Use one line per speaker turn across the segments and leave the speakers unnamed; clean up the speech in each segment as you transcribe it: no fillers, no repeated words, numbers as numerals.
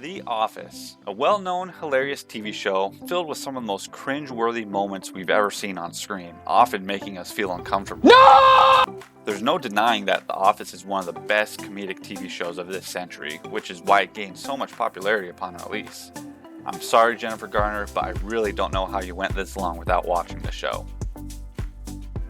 The Office, a well-known, hilarious TV show filled with some of the most cringe-worthy moments we've ever seen on screen, often making us feel uncomfortable. No! There's no denying that The Office is one of the best comedic TV shows of this century, which is why it gained so much popularity upon release. I'm sorry, Jennifer Garner, but I really don't know how you went this long without watching the show.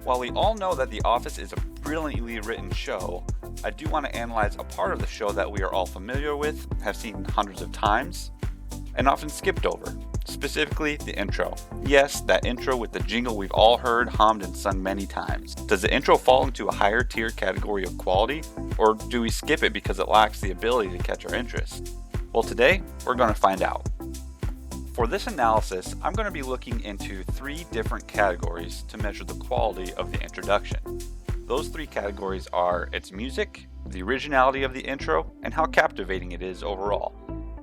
While we all know that The Office is a brilliantly written show, I do want to analyze a part of the show that we are all familiar with, have seen hundreds of times, and often skipped over, specifically the intro. Yes, that intro with the jingle we've all heard, hummed, and sung many times. Does the intro fall into a higher tier category of quality, or do we skip it because it lacks the ability to catch our interest? Well, today, we're going to find out. For this analysis, I'm going to be looking into 3 different categories to measure the quality of the introduction. Those 3 categories are its music, the originality of the intro, and how captivating it is overall.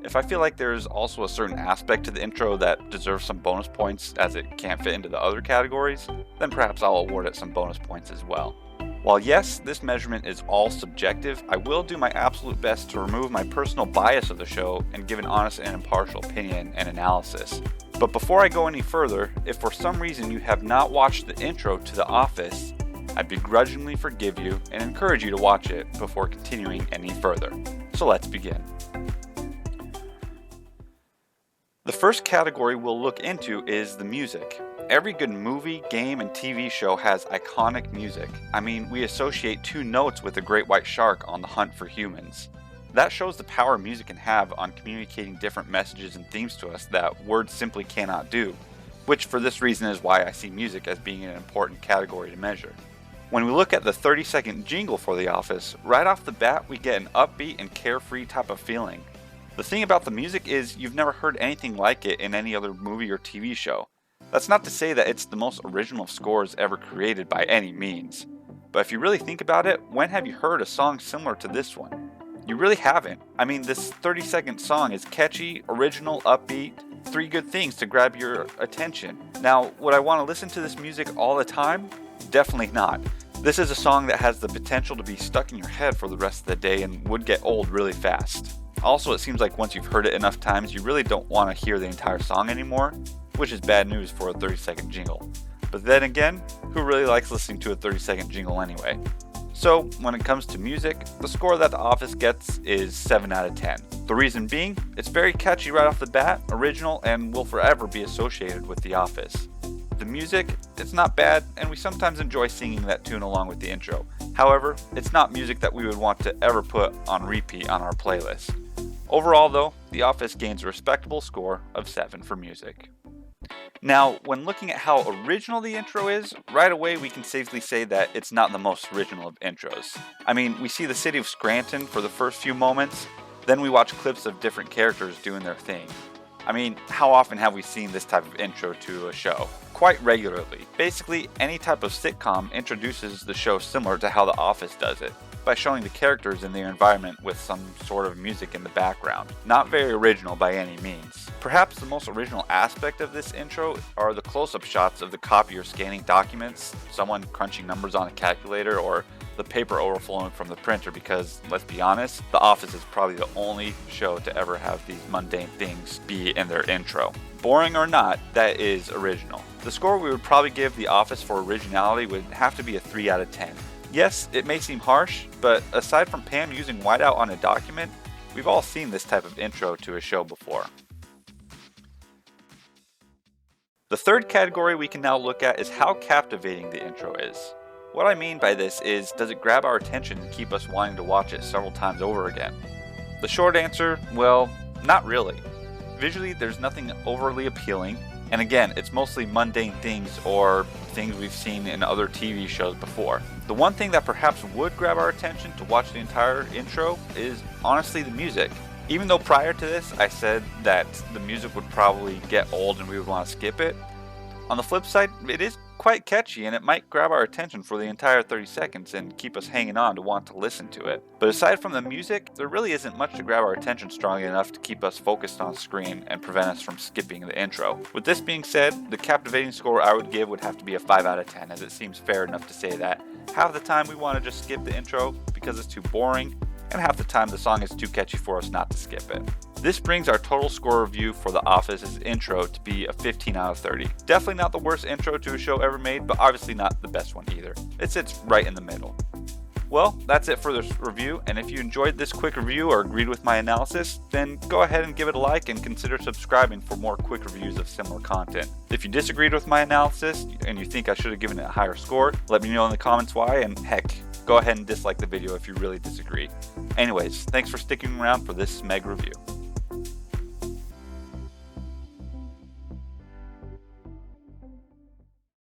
If I feel like there's also a certain aspect to the intro that deserves some bonus points as it can't fit into the other categories, then perhaps I'll award it some bonus points as well. While yes, this measurement is all subjective, I will do my absolute best to remove my personal bias of the show and give an honest and impartial opinion and analysis. But before I go any further, if for some reason you have not watched the intro to The Office, I'd begrudgingly forgive you and encourage you to watch it before continuing any further. So let's begin. The first category we'll look into is the music. Every good movie, game, and TV show has iconic music. I mean, we associate 2 notes with a great white shark on the hunt for humans. That shows the power music can have on communicating different messages and themes to us that words simply cannot do, which for this reason is why I see music as being an important category to measure. When we look at the 30-second jingle for The Office, right off the bat we get an upbeat and carefree type of feeling. The thing about the music is you've never heard anything like it in any other movie or TV show. That's not to say that it's the most original scores ever created by any means. But if you really think about it, when have you heard a song similar to this one? You really haven't. I mean, this 30-second song is catchy, original, upbeat, 3 good things to grab your attention. Now, would I want to listen to this music all the time? Definitely not. This is a song that has the potential to be stuck in your head for the rest of the day and would get old really fast. Also, it seems like once you've heard it enough times, you really don't want to hear the entire song anymore, which is bad news for a 30-second jingle. But then again, who really likes listening to a 30-second jingle anyway? So, when it comes to music, the score that The Office gets is 7 out of 10. The reason being, it's very catchy right off the bat, original, and will forever be associated with The Office. The music, it's not bad, and we sometimes enjoy singing that tune along with the intro. However, it's not music that we would want to ever put on repeat on our playlist. Overall though, The Office gains a respectable score of 7 for music. Now, when looking at how original the intro is, right away we can safely say that it's not the most original of intros. I mean, we see the city of Scranton for the first few moments, then we watch clips of different characters doing their thing. I mean, how often have we seen this type of intro to a show? Quite regularly. Basically, any type of sitcom introduces the show similar to how The Office does it, by showing the characters in their environment with some sort of music in the background. Not very original by any means. Perhaps the most original aspect of this intro are the close-up shots of the copier scanning documents, someone crunching numbers on a calculator, or the paper overflowing from the printer because, let's be honest, The Office is probably the only show to ever have these mundane things be in their intro. Boring or not, that is original. The score we would probably give The Office for originality would have to be a 3 out of 10. Yes, it may seem harsh, but aside from Pam using whiteout on a document, we've all seen this type of intro to a show before. The third category we can now look at is how captivating the intro is. What I mean by this is, does it grab our attention and keep us wanting to watch it several times over again? The short answer, well, not really. Visually, there's nothing overly appealing, and again, it's mostly mundane things or things we've seen in other TV shows before. The one thing that perhaps would grab our attention to watch the entire intro is honestly the music. Even though prior to this I said that the music would probably get old and we would want to skip it, on the flip side, it is quite catchy and it might grab our attention for the entire 30 seconds and keep us hanging on to want to listen to it. But aside from the music, there really isn't much to grab our attention strongly enough to keep us focused on screen and prevent us from skipping the intro. With this being said, the captivating score I would give would have to be a 5 out of 10, as it seems fair enough to say that half the time we want to just skip the intro because it's too boring, and half the time the song is too catchy for us not to skip it. This brings our total score review for The Office's intro to be a 15 out of 30. Definitely not the worst intro to a show ever made, but obviously not the best one either. It sits right in the middle. Well, that's it for this review, and if you enjoyed this quick review or agreed with my analysis, then go ahead and give it a like and consider subscribing for more quick reviews of similar content. If you disagreed with my analysis and you think I should have given it a higher score, let me know in the comments why, and heck, go ahead and dislike the video if you really disagree. Anyways, thanks for sticking around for this SMEG review.